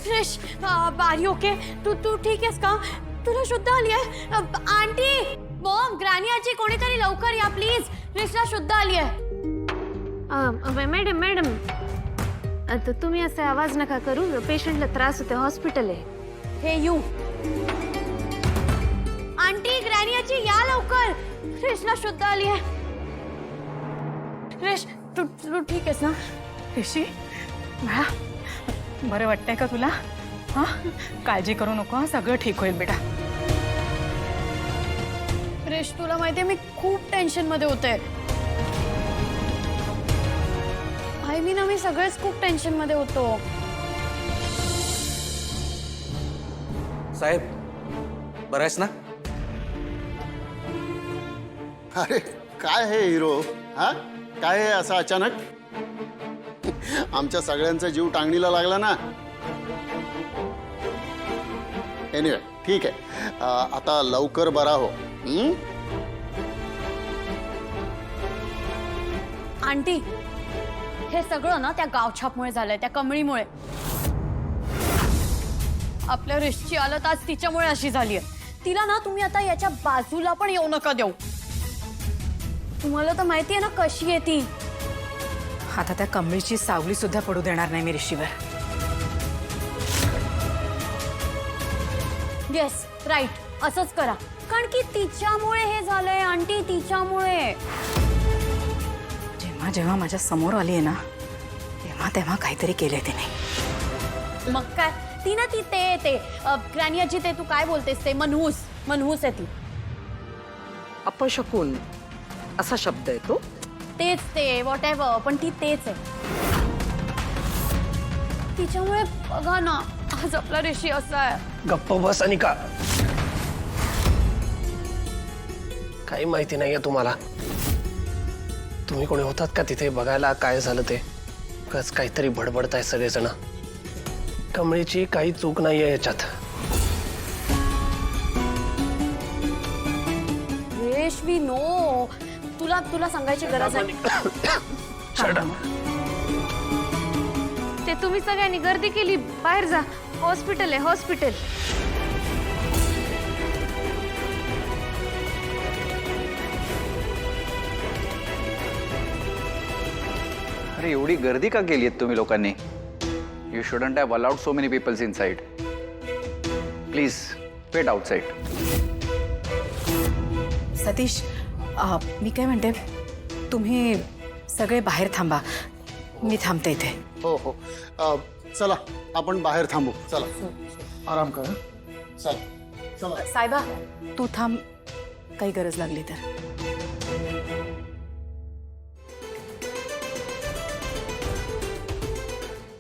क्रिश बारी ओके तू ठीक आहेस का? तुला शुद्ध आली आहे? आंटी मॉम ग्रॅनी आजी कोणीतरी लवकर या प्लीज. क्रिशला शुद्ध आली आहे. मॅडम आता तुम्ही असा आवाज नका करू, पेशंटला त्रास होते, हॉस्पिटल आहे. हे यू आंटी ग्रॅनी आजी या लवकर. क्रिशला शुद्ध आली आहे. क्रिश तू ठीक आहेस ना? ऋषी बाळा बरं वाटतंय का तुला? हा काळजी करू नको, हा सगळं ठीक होईल बेटा. क्रिश तुला माहितीये मी खूप टेन्शन मध्ये होते. आय मीन आम्ही सगळेच खूप टेन्शन मध्ये होतो. साहेब बरं आहेस ना? अरे काय हे हिरो, हा काय हे असं अचानक? आमच्या सगळ्यांचा जीव टांगणीला लागला ना. एनिवे ठीक आहे, आता लवकर बरा हो. आंटी हे सगळं ना त्या गावछापमुळे झालंय, त्या कमळीमुळे. आपल्या रिश्ची हालत आज तिच्यामुळे अशी झाली आहे. तिला ना तुम्ही आता याच्या बाजूला पण येऊ नका देऊ. तुम्हाला तर माहिती आहे ना कशी आहे ती. आता त्या कमळीची सावली सुद्धा पडू देणार नाही मी ऋषीवर. येस राईट असंच करा, कारण की तिच्यामुळे हे झालंय आंटी, तिच्यामुळे. जेव्हा जेव्हा माझ्या समोर आली आहे ना तेव्हा तेव्हा काहीतरी केलंय तिने. मग काय ती ना ती ते ग्रॅनी आजी ते तू काय बोलतेस ते मनहूस आहे ती. अपशकुन असा शब्द आहे तो. तेच ते व्हॉट एव्हर, पण ती तेच आहे. तिच्यामुळे बघा ना आज आपला ऋषी असा आहे. गप्प बस अनिका. काही माहिती नाहीये तुम्हाला. तुम्ही कोणी होतात का तिथे बघायला काय झालं ते? कस काहीतरी बडबडताय सगळेजण. कमळीची काही चूक नाहीये याच्यात. रेशवी नो, तुला सांगायची गरज आहे. ते तुम्ही सगळ्यांनी गर्दी केली, बाहेर जा. हॉस्पिटल आहे, हॉस्पिटल. अरे एवढी गर्दी का केली आहे तुम्ही लोकांनी? You shouldn't have allowed so many peoples inside. Please wait outside. Satish मी काय म्हणते, तुम्ही सगळे बाहेर थांबा, मी थांबते इथे. हो हो चला आपण बाहेर थांबू. चला आराम कर. चल चला. सायबा तू थांब, काही गरज लागली तर.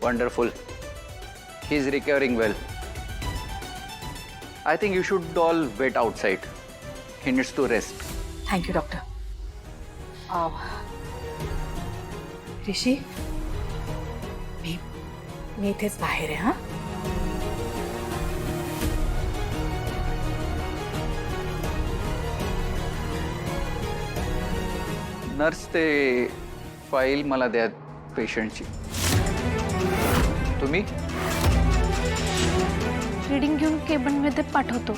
Wonderful. He's recovering well. I think you should all wait outside. He needs to rest. Thank you doctor. Rishi मी इथेच बाहेर आहे. हा नर्स ते फाईल मला द्या पेशंटची. तुम्ही रीडिंग घेऊन केबिन मध्ये पाठवते.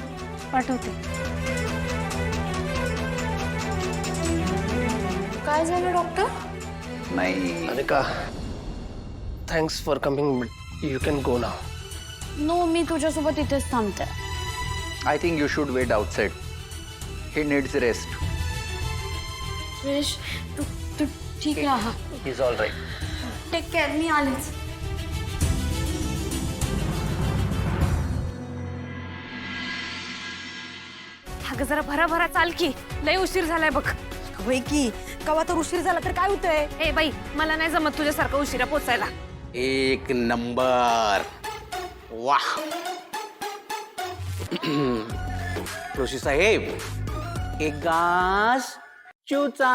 काय झालं डॉक्टर? नाही. Anika thanks for coming. You can go now. No मी तुझ्यासोबत इथेच थांबते. I think you should wait outside. He needs rest. Krish तू ठीक राहा. Is all right. Take care. मी आलेच. अगं जरा भरा चाल की, लय उशीर झालाय बघ. होय की, कवा तर उशीर झाला तर काय होतंय? ए बाई मला नाही जमत तुझ्यासारखं उशिरा पोचायला. एक नंबर. वाह. ऋषी साहेब एक घास चूचा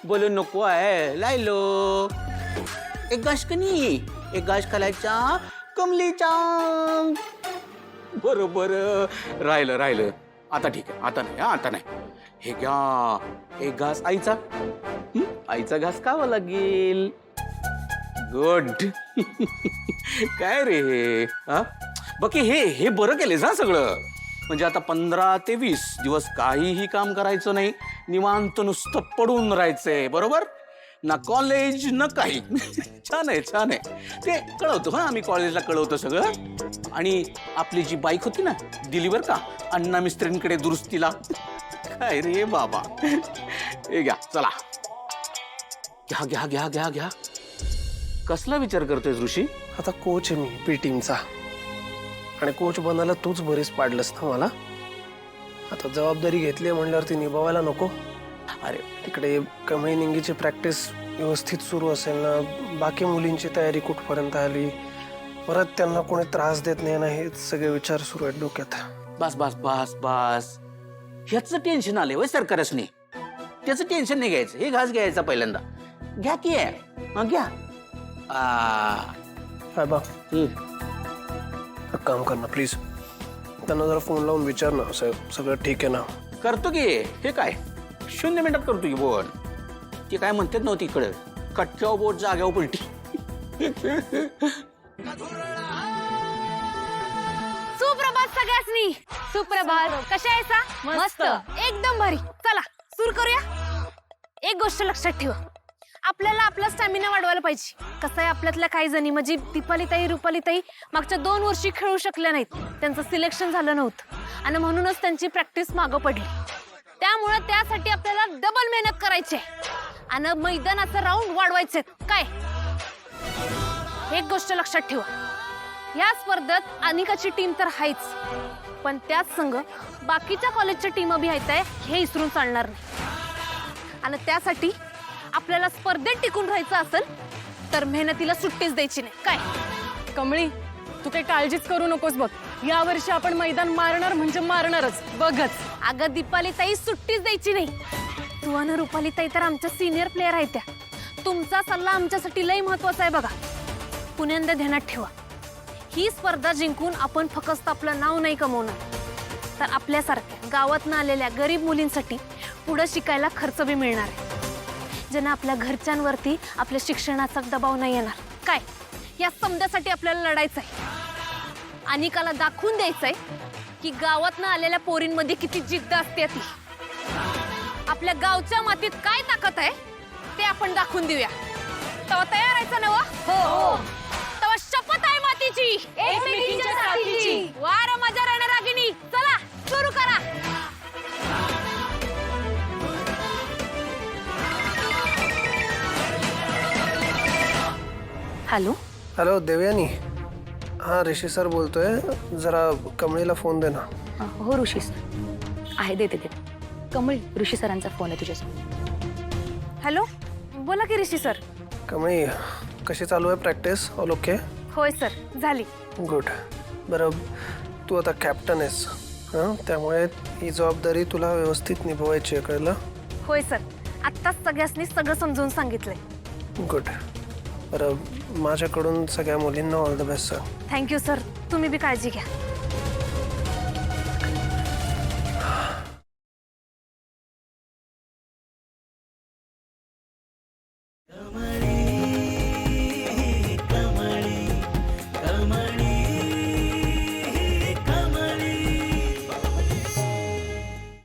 बोलू नको आहे लायलो. एक घास कनी एक घास खालायचा कमलीचा. बरोबर राहिलं. आता ठीक आहे, आता नाही. आता नाही. हे घ्या एक घास आईचा. आईचा घास खावा लागेल. गुड. काय रे हे हा बाकी हे बरं केलेस हा सगळं. म्हणजे आता 15 ते 20 दिवस काहीही काम करायचं नाही, निवांत नुसतं पडून राहायचंय. बरोबर ना, कॉलेज ना काही. छान आहे छान आहे. ते कळवतो हा, आम्ही कॉलेजला कळवतो सगळं. आणि आपली जी बाईक होती ना, दिली बरं का अण्णा मिस्त्रींकडे दुरुस्तीला. काय रे बाबा. हे घ्या चला, घ्या घ्या घ्या घ्या घ्या. कसला विचार करतोय ऋषी? आता कोच आहे मी पी टीमचा, आणि कोच बनायला तूच बरीच पाडलंस ना मला. आता जबाबदारी घेतली म्हणल्यावरती निभावायला नको. अरे तिकडे कमळी निंगीची प्रॅक्टिस व्यवस्थित सुरू असेल ना, बाकी मुलींची तयारी कुठपर्यंत आली, परत त्यांना कोणी त्रास देत नाही ना, हे सगळे विचार सुरू आहेत डोक्यात. बस बस बस बस. ह्याचं टेन्शन आले वय सरकारसनी. त्याचं टेन्शन नाही घ्यायचं, हे घास घ्यायचा पहिल्यांदा. घ्या की आहे घ्या. काय बा, एक काम कर ना प्लीज, त्यांना जरा फोन लावून विचार ना, सगळं ठीक आहे ना. करतो की. हे काय 0 मिनिटात करतो की बोन. ते काय म्हणतात नव्हती इकडं, कट्ट्यावर बोट जाग्यावर पलटी. सुप्रभात सगळ्यासनी. सुप्रभात. कशा आहेसा? मस्त, एकदम भारी. चला सुरू करूया. एक गोष्ट लक्षात ठेवा, आपल्याला आपला स्टॅमिना वाढवायला पाहिजे. कसं आहे, आपल्यातल्या काही जणी म्हणजे दीपालीताई, रुपालीताई मागच्या 2 वर्षी खेळू शकल्या नाहीत. त्यांचं सिलेक्शन झालं नव्हतं आणि म्हणूनच त्यांची प्रॅक्टिस मागं पडली. त्यामुळे त्यासाठी आपल्याला डबल मेहनत करायची आणि मैदानाचं राऊंड वाढवायचे. काय एक गोष्ट लक्षात ठेवा, या स्पर्धेत अनिकाची टीम तर आहेच, पण त्याच संघ बाकीच्या कॉलेजच्या टीम बी आहेत, हे विसरून चालणार नाही. आणि त्यासाठी आपल्याला स्पर्धेत टिकून राहायचं असेल तर मेहनतीला सुट्टीच द्यायची नाही. काय कमळी, तू काही काळजीच करू नकोस बघ. या वर्षी आपण मैदान मारणार म्हणजे मारणारच, बघच. अगं दीपालीताई, सुट्टीच द्यायची नाही. तू आणि रुपालीताई तर आमच्या सिनियर प्लेयर आहेत. त्या तुमचा सल्ला आमच्यासाठी लई महत्वाचा आहे. बघा, पुण्यांदा ध्यानात ठेवा, ही स्पर्धा जिंकून आपण फक्त आपलं नाव नाही कमवणार, तर आपल्यासारख्या गावातनं आलेल्या गरीब मुलींसाठी पुढे शिकायला खर्च बी मिळणार आहे, ज्यांना आपल्या घरच्यांवरती आपल्या शिक्षणाचा दबाव नाही येणार. काय या समजासाठी आपल्याला लढायचं आहे. अनिकाला दाखवून द्यायचंय की गावातनं आलेल्या पोरींमध्ये किती जिद्द असते. ती आपल्या गावच्या मातीत काय ताकद आहे ते आपण दाखवून देऊया. तेव्हा तयार राहायचं ना? हो. तेव्हा शपथ आहे मातीची, एकमेकींच्या साथीची. वार माझ्या रणरागिणी. चला सुरू करा. हॅलो हॅलो देवयानी, हां ऋषी सर बोलतोय. जरा कमळीला फोन दे ना. हो ऋषी सर आहे, देते. कमळी, ऋषी सरांचा फोन आहे तुझ्यासोबत. हॅलो, बोला की ऋषी सर. कमळी, कशी चालू आहे प्रॅक्टिस? All okay? होय सर, झाली. गुड. बरं, तू आता कॅप्टन आहेस, हां, त्यामुळे ही जबाबदारी तुला व्यवस्थित निभवायची आहे, कळलं? होय सर, आत्ताच सगळ्यांनी सगळं समजून सांगितलंय. गुड. बरं, माझ्याकडून सगळ्या मुलींना all the best sir. Thank you sir, तुम्ही बी काळजी घ्या.